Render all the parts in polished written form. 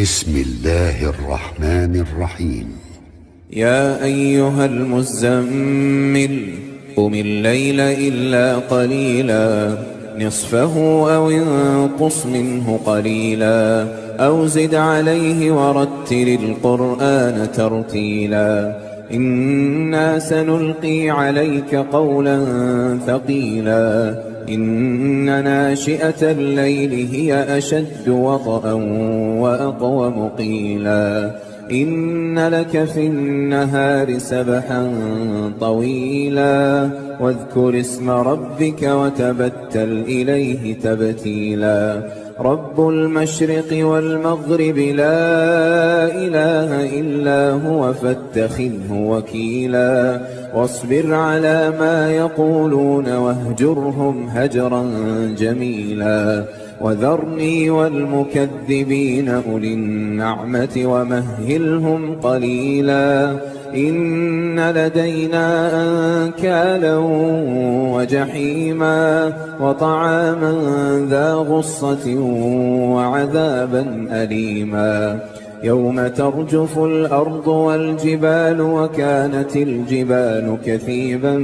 بسم الله الرحمن الرحيم. يا أيها المزمل قم الليل إلا قليلا نصفه أو انقص منه قليلا أو زد عليه ورتل القرآن ترتيلا إنا سنلقي عليك قولا ثقيلا إن ناشئة الليل هي أشد وطئا وأقوم قيلا إن لك في النهار سبحا طويلا واذكر اسم ربك وتبتل إليه تبتيلا رب المشرق والمغرب لا إله إلا هو فاتخذه وكيلا واصبر على ما يقولون واهجرهم هجرا جميلا وذرني والمكذبين أولي النعمة ومهلهم قليلا إن لدينا أنكالا وجحيما وطعاما ذا غصة وعذابا أليما يوم ترجف الأرض والجبال وكانت الجبال كثيبا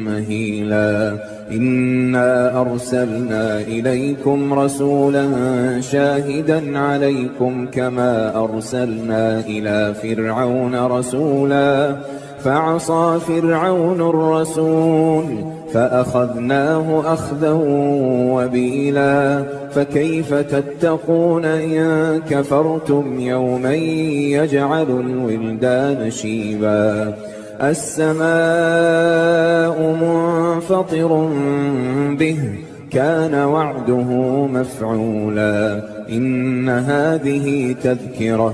مهيلا إنا أرسلنا إليكم رسولا شاهدا عليكم كما أرسلنا إلى فرعون رسولا فعصى فرعون الرسول فأخذناه أخذا وبيلا فكيف تتقون إن كفرتم يوما يجعل الولدان شيبا السماء منفطر به كان وعده مفعولا إن هذه تذكرة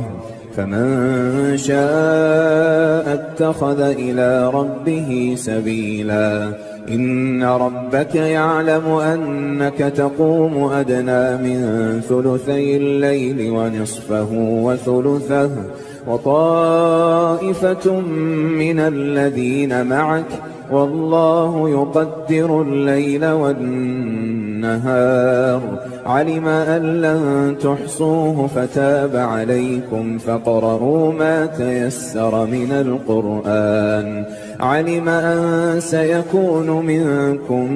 فمن شاء اتخذ إلى ربه سبيلا إن ربك يعلم أنك تقوم أدنى من ثلثي الليل ونصفه وثلثه وطائفة من الذين معك والله يقدر الليل والنهار علم أن لن تحصوه فتاب عليكم فاقرؤوا ما تيسر من القرآن علم أن سيكون منكم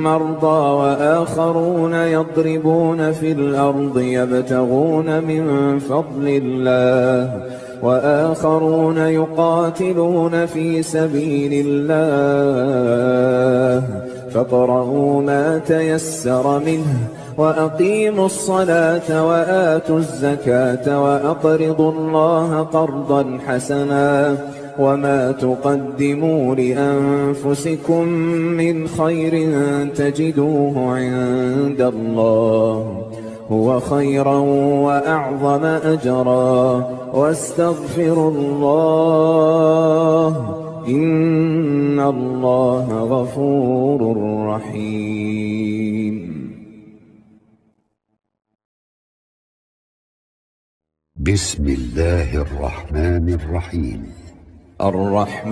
مرضى وآخرون يضربون في الأرض يبتغون من فضل الله وآخرون يقاتلون في سبيل الله فاقرؤوا ما تيسر منه وأقيموا الصلاة وآتوا الزكاة وأقرضوا الله قرضا حسنا وما تقدموا لأنفسكم من خير تجدوه عند الله هو خيرا وأعظم أجرا واستغفروا الله إن الله غفور رحيم. بسم الله الرحمن الرحيم. الرحمن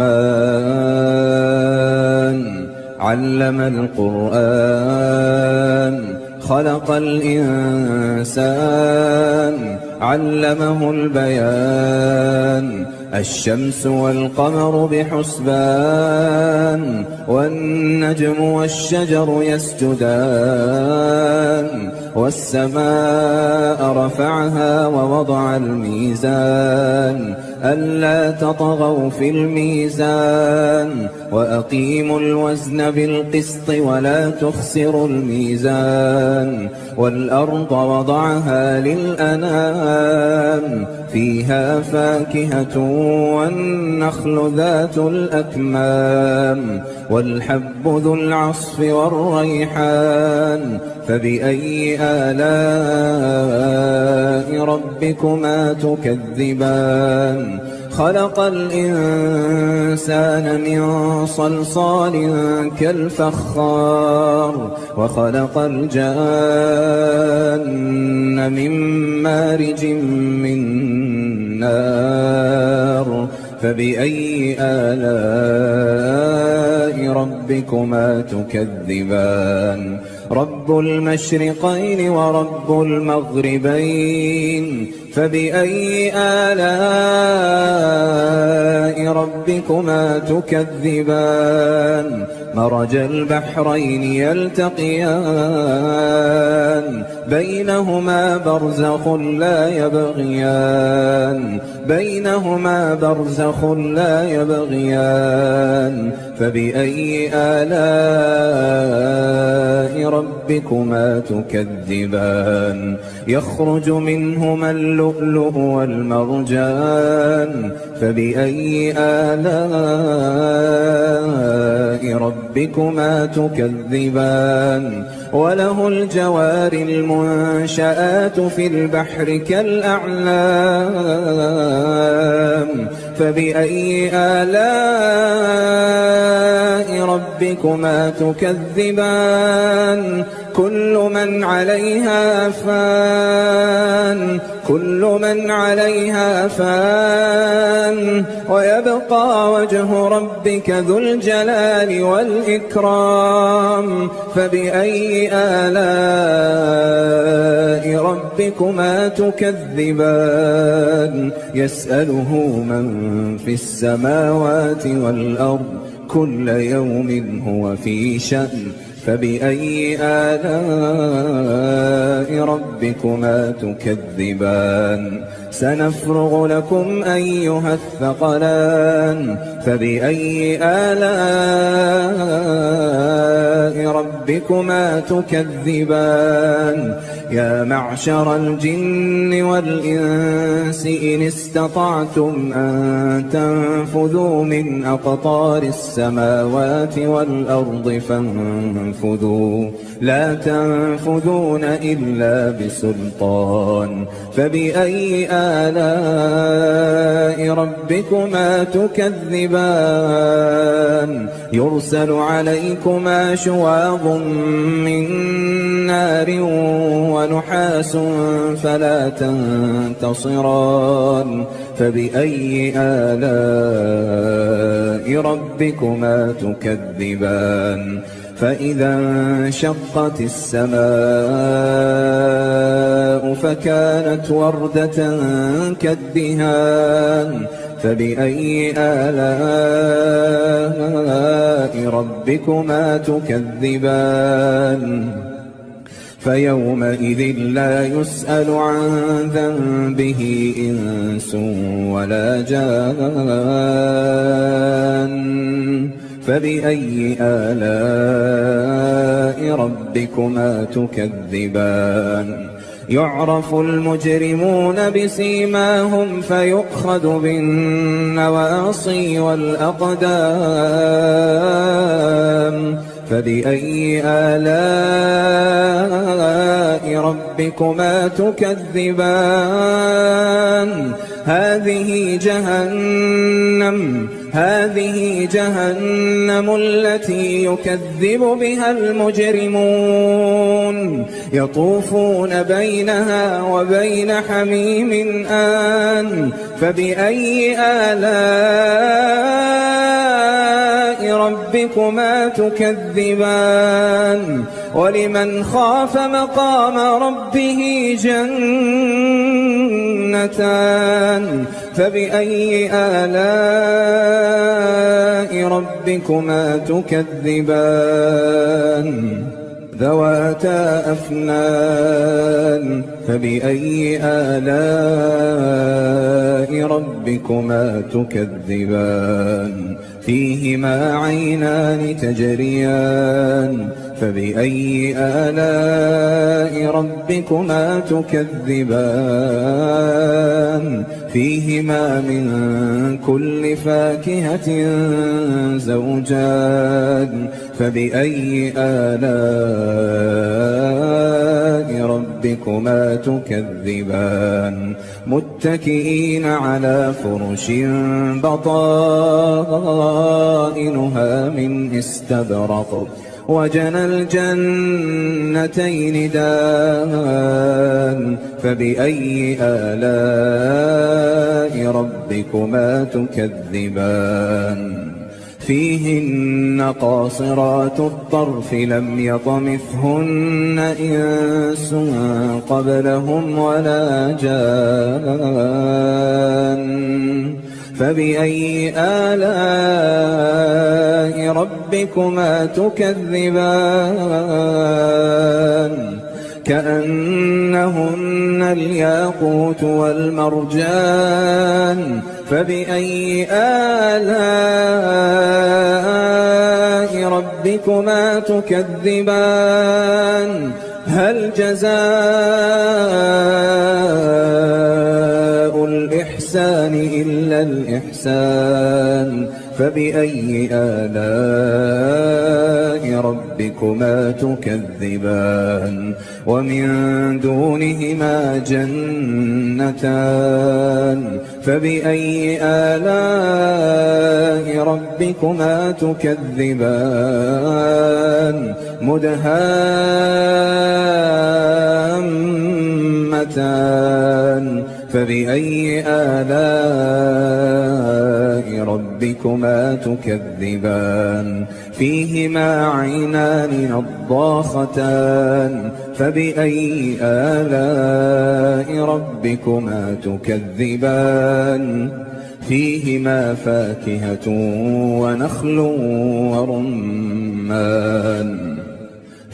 علم القرآن خلق الإنسان علمه البيان الشمس والقمر بحسبان والنجم والشجر يسجدان والسماء رفعها ووضع الميزان ألا تطغوا في الميزان وأقيموا الوزن بالقسط ولا تخسروا الميزان والأرض وضعها للأنام فيها فاكهة والنخل ذات الأكمام والحب ذو العصف والريحان فبأي آلاء ربكما تكذبان خلق الإنسان من صلصال كالفخار وخلق الجان من مارج من نار فبأي آلاء ربكما تكذبان رب المشرقين ورب المغربين فبأي آلاء ربكما تكذبان مرج البحرين يلتقيان بينهما برزخ لا يبغيان فبأي آلاء ربكما تكذبان يخرج منهما اللؤلؤ والمرجان فبأي آلاء ربكما تكذبان وله الجوار المنشآت في البحر كالأعلام فبأي آلاء ربكما تكذبان كل من عليها فان ويبقى وجه ربك ذو الجلال والإكرام فبأي آلاء ربكما تكذبان يسأله من في السماوات والأرض كل يوم هو في شأن فبأي آلاء ربكما تكذبان سنفرغ لكم أيها الثقلان فبأي آلاء ربكما تكذبان يا معشر الجن والإنس إن استطعتم أن تنفذوا من أقطار السماوات والأرض فانفذوا لا تنفذون إلا بسلطان فبأي آلاء ربكما تكذبان يرسل عليكما شواظ من نار ونحاس فلا تنتصران فبأي آلاء ربكما تكذبان فإذا انشقت السماء فكانت وردة كالدهان فبأي آلاء ربكما تكذبان فيومئذ لا يسأل عن ذنبه إنس ولا جان فبأي آلاء ربكما تكذبان يعرف المجرمون بسيماهم فيؤخذ بالنواصي والأقدام فبأي آلاء ربكما تكذبان هذه جهنم التي يكذب بها المجرمون يطوفون بينها وبين حميم آن فبأي آلاء ربكما تكذبان ولمن خاف مقام ربه جنتان فبأي آلاء ربكما تكذبان ذواتا أفنان فبأي آلاء ربكما تكذبان فيهما عينان تجريان فبأي آلاء ربكما تكذبان فيهما من كل فاكهة زوجان فبأي آلاء ربكما تكذبان متكئين على فرش بطائنها من استبرق وجنى الجنتين دان فبأي آلاء ربكما تكذبان فيهن قاصرات الطرف لم يطمثهن إنس قبلهم ولا جان فبأي آلاء ربكما تكذبان كأنهن الياقوت والمرجان فبأي آلاء ربكما تكذبان هل جزاء الإحسان إلا الإحسان فبأي آلاء ربكما تكذبان ومن دونهما جنتان فبأي آلاء ربكما تكذبان مدهامتان فبأي آلاء ربكما تكذبان فيهما عينان نضاختان فبأي آلاء ربكما تكذبان فيهما فاكهة ونخل ورمان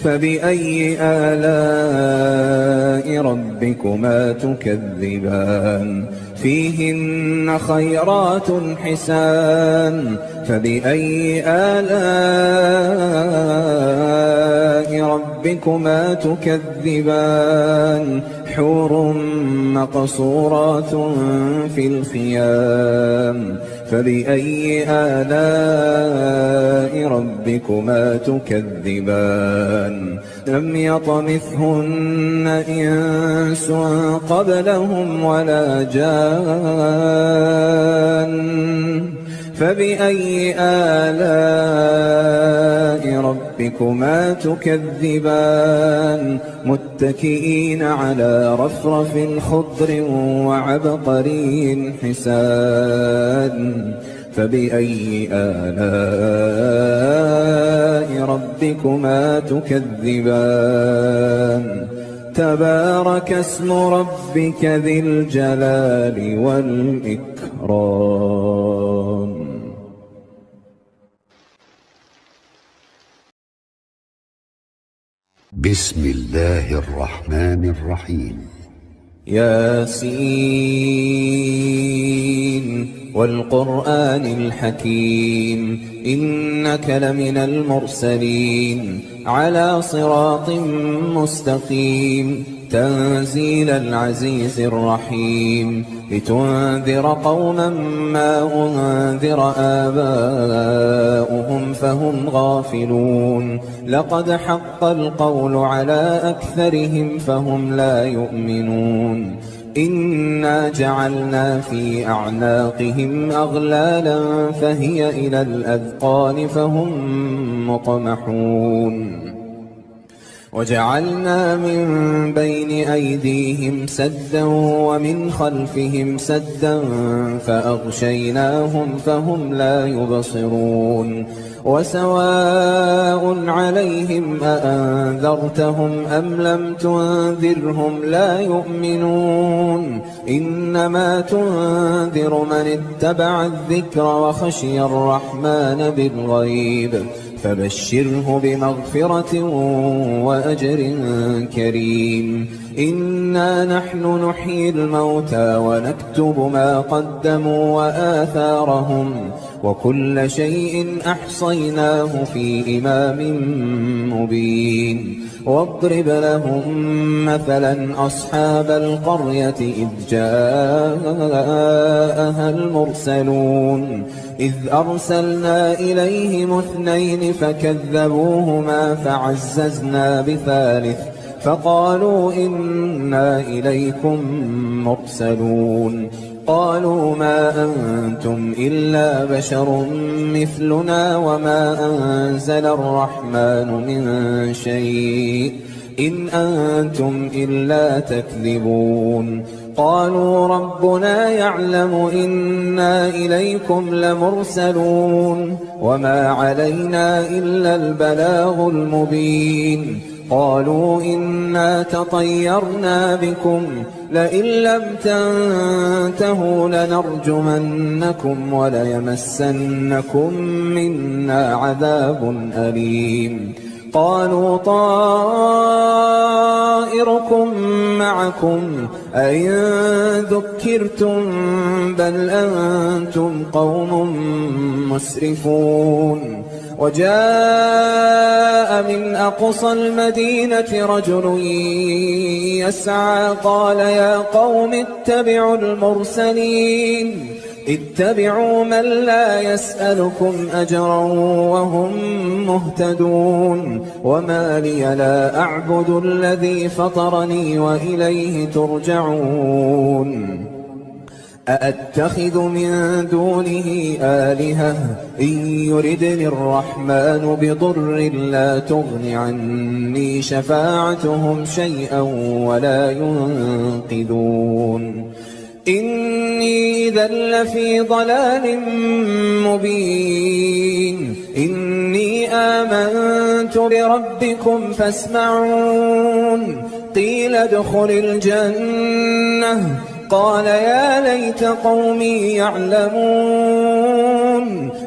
فبأي آلاء ربكما تكذبان فيهن خيرات حسان فبأي آلاء ربكما تكذبان حور مقصورات في الخيام فبأي آلاء ربكما تكذبان لم يطمثهن إنس قبلهم ولا جان فبأي آلاء ربكما تكذبان متكئين على رفرف خضر وعبقري حسان فبأي آلاء ربكما تكذبان تبارك اسم ربك ذي الجلال والإكرام. بسم الله الرحمن الرحيم. ياسين والقرآن الحكيم إنك لمن المرسلين على صراط مستقيم تنزيل العزيز الرحيم لتنذر قوما ما أنذر آباؤهم فهم غافلون لقد حق القول على أكثرهم فهم لا يؤمنون إنا جعلنا في أعناقهم أغلالا فهي إلى الأذقان فهم مقمحون وجعلنا من بين أيديهم سدا ومن خلفهم سدا فأغشيناهم فهم لا يبصرون وسواء عليهم أأنذرتهم أم لم تنذرهم لا يؤمنون إنما تنذر من اتبع الذكر وخشي الرحمن بالغيب فبشره بمغفرة وأجر كريم إنا نحن نحيي الموتى ونكتب ما قدموا وآثارهم وكل شيء أحصيناه في إمام مبين واضرب لهم مثلا أصحاب القرية إذ جاءها المرسلون إذ أرسلنا إليهم اثنين فكذبوهما فعززنا بثالث فقالوا إنا إليكم مرسلون قالوا ما أنتم إلا بشر مثلنا وما أنزل الرحمن من شيء إن أنتم إلا تكذبون قالوا ربنا يعلم إنا إليكم لمرسلون وما علينا إلا البلاغ المبين قالوا إنا تطيرنا بكم لئن لم تنتهوا لنرجمنكم وليمسنكم منا عذاب أليم قالوا طائركم معكم أئن ذكرتم بل أنتم قوم مسرفون وجاء من أقصى المدينة رجل يسعى قال يا قوم اتبعوا المرسلين اتبعوا من لا يسألكم أجرا وهم مهتدون وما لي لا أعبد الذي فطرني وإليه ترجعون أأتخذ من دونه آلهة إن يردني الرحمن بضر لا تغن عني شفاعتهم شيئا ولا ينقذون إني إذا لفي ضلال مبين إني آمنت بربكم فاسمعون قيل ادخل الجنة قال يا ليت قومي يعلمون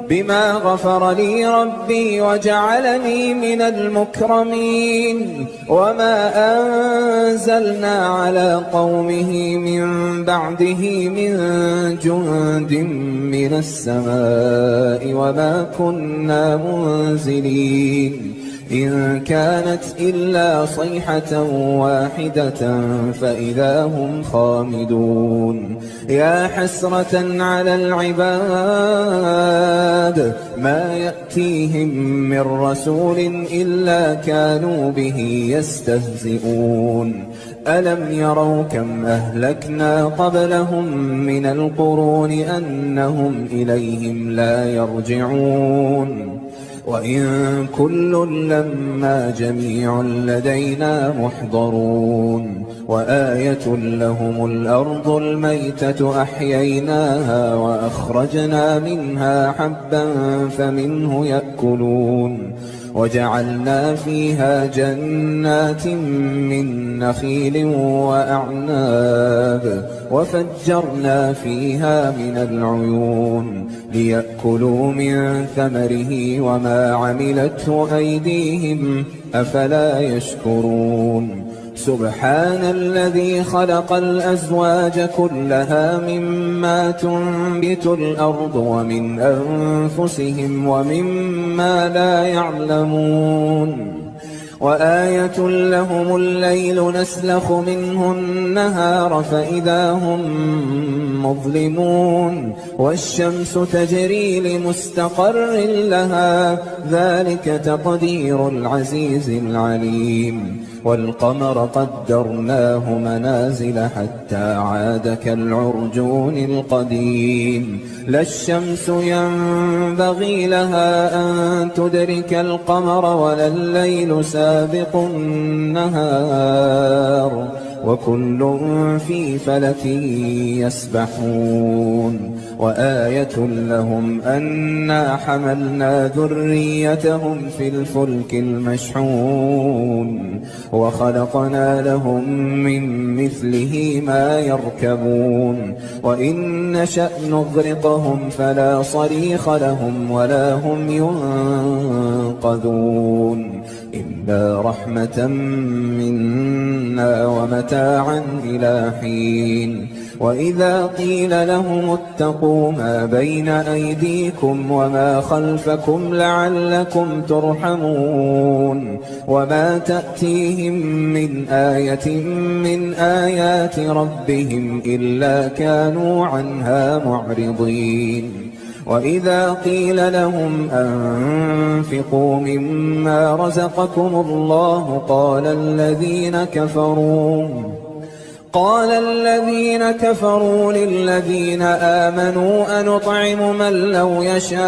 بما غفر لي ربي وجعلني من المكرمين وما أنزلنا على قومه من بعده من جند من السماء وما كنا منزلين إن كانت إلا صيحة واحدة فإذا هم خامدون يا حسرة على العباد ما يأتيهم من رسول إلا كانوا به يستهزئون ألم يروا كم أهلكنا قبلهم من القرون أنهم إليهم لا يرجعون وإن كل لما جميع لدينا محضرون وآية لهم الأرض الميتة أحييناها وأخرجنا منها حبا فمنه يأكلون وجعلنا فيها جنات من نخيل وأعناب وفجرنا فيها من العيون ليأكلوا من ثمره وما عملته أيديهم أفلا يشكرون سبحان الذي خلق الأزواج كلها مما تنبت الأرض ومن أنفسهم ومما لا يعلمون وآية لهم الليل نسلخ منه النهار فإذا هم مظلمون والشمس تجري لمستقر لها ذلك تقدير العزيز العليم والقمر قدرناه منازل حتى عاد كالعرجون القديم لا الشمس ينبغي لها أن تدرك القمر ولا الليل سابق النهار وكل في فلك يسبحون وآية لهم أنا حملنا ذريتهم في الفلك المشحون وخلقنا لهم من مثله ما يركبون وإن نشأ نغرقهم فلا صريخ لهم ولا هم ينقذون إلا رحمة منا ومتاعا إلى حين وإذا قيل لهم اتقوا ما بين أيديكم وما خلفكم لعلكم ترحمون وما تأتيهم من آية من آيات ربهم إلا كانوا عنها معرضين وإذا قيل لهم أنفقوا مما رزقكم الله قال الذين كفروا للذين آمنوا أنطعم من لو يشاء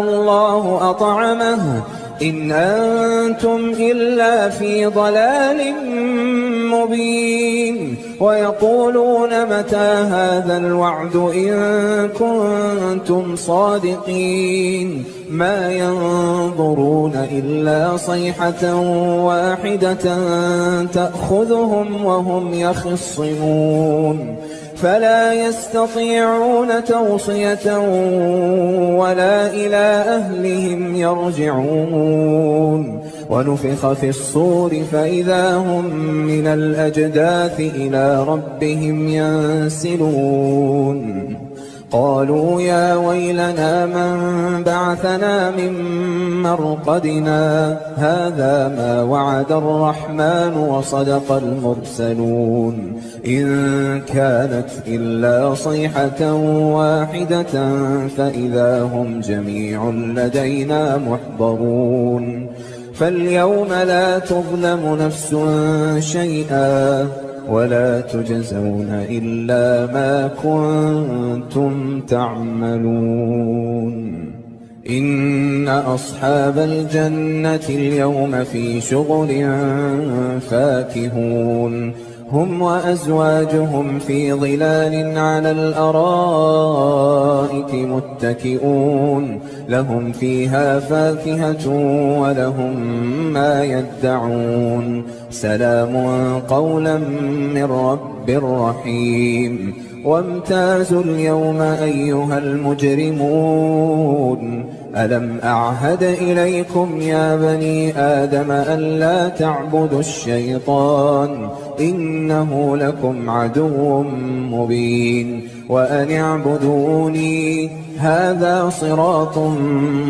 الله أطعمه إن أنتم إلا في ضلال مبين ويقولون متى هذا الوعد إن كنتم صادقين ما ينظرون إلا صيحة واحدة تأخذهم وهم يخصمون فلا يستطيعون توصية ولا إلى أهلهم يرجعون ونفخ في الصور فإذا هم من الأجداث إلى ربهم ينسلون قالوا يا ويلنا من بعثنا من مرقدنا هذا ما وعد الرحمن وصدق المرسلون إن كانت إلا صيحة واحدة فإذا هم جميع لدينا محضرون فاليوم لا تظلم نفس شيئا ولا تجزون إلا ما كنتم تعملون إن أصحاب الجنة اليوم في شغل فاكهون هم وأزواجهم في ظلال على الأرائك متكئون لهم فيها فاكهة ولهم ما يدعون سلام قولا من رب رحيم وامتازوا اليوم أيها المجرمون ألم أعهد إليكم يا بني آدم ألا تعبدوا الشيطان إنه لكم عدو مبين وأن اعبدوني هذا صراط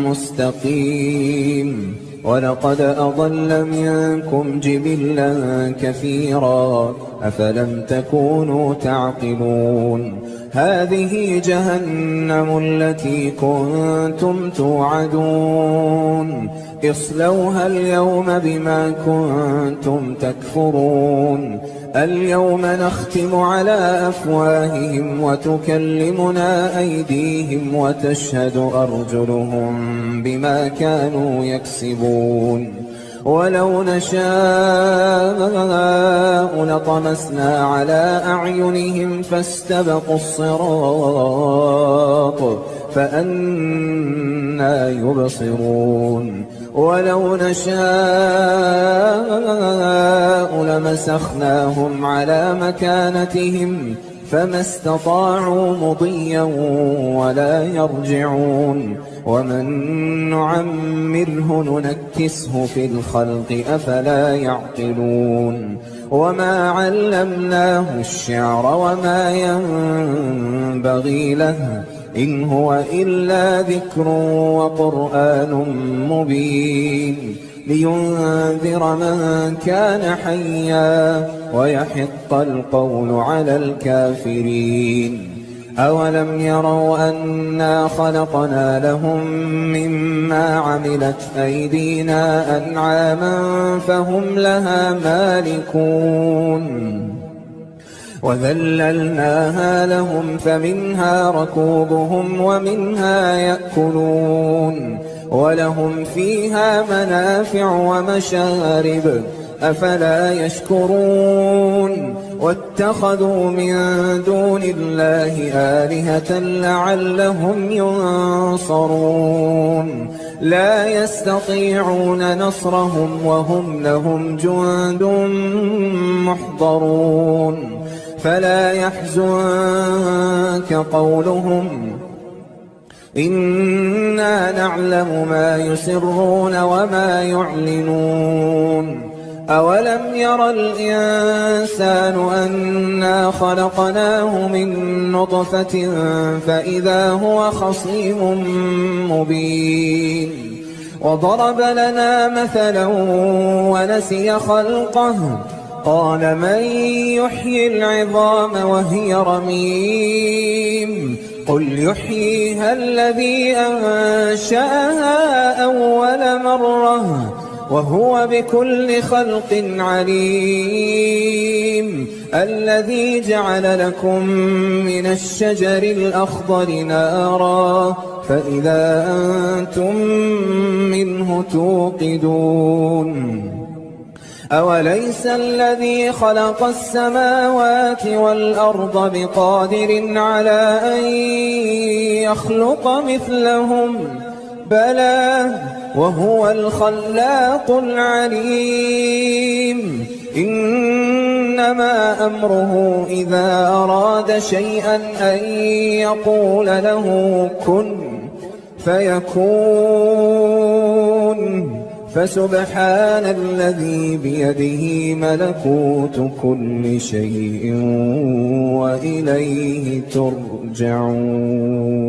مستقيم ولقد أضل منكم جبلا كثيرا أفلم تكونوا تعقلون هذه جهنم التي كنتم توعدون اصلوها اليوم بما كنتم تكفرون اليوم نختم على أفواههم وتكلمنا أيديهم وتشهد أرجلهم بما كانوا يكسبون ولو نشاء لطمسنا على أعينهم فاستبقوا الصراط فأنى يبصرون ولو نشاء لمسخناهم على مكانتهم فما استطاعوا مضيا ولا يرجعون ومن نعمره ننكسه في الخلق أفلا يعقلون وما علمناه الشعر وما ينبغي له إن هو إلا ذكر وقرآن مبين لينذر من كان حيا ويحق القول على الكافرين أولم يروا أنا خلقنا لهم مما عملت أيدينا أنعاما فهم لها مالكون وذللناها لهم فمنها ركوبهم ومنها يأكلون ولهم فيها منافع ومشارب أفلا يشكرون واتخذوا من دون الله آلهة لعلهم ينصرون لا يستطيعون نصرهم وهم لهم جند محضرون فلا يحزنك قولهم إنا نعلم ما يسرون وما يعلنون أولم ير الإنسان أنا خلقناه من نطفة فإذا هو خصيم مبين وضرب لنا مثلا ونسي خلقه قال من يحيي العظام وهي رميم قل يحييها الذي أنشأها أول مرة وهو بكل خلق عليم الذي جعل لكم من الشجر الأخضر نارا فإذا أنتم منه توقدون أوليس الذي خلق السماوات والأرض بقادر على أن يخلق مثلهم بلى وهو الخلاق العليم إنما أمره إذا أراد شيئا أن يقول له كن فيكون فسبحان الذي بيده ملكوت كل شيء وإليه ترجعون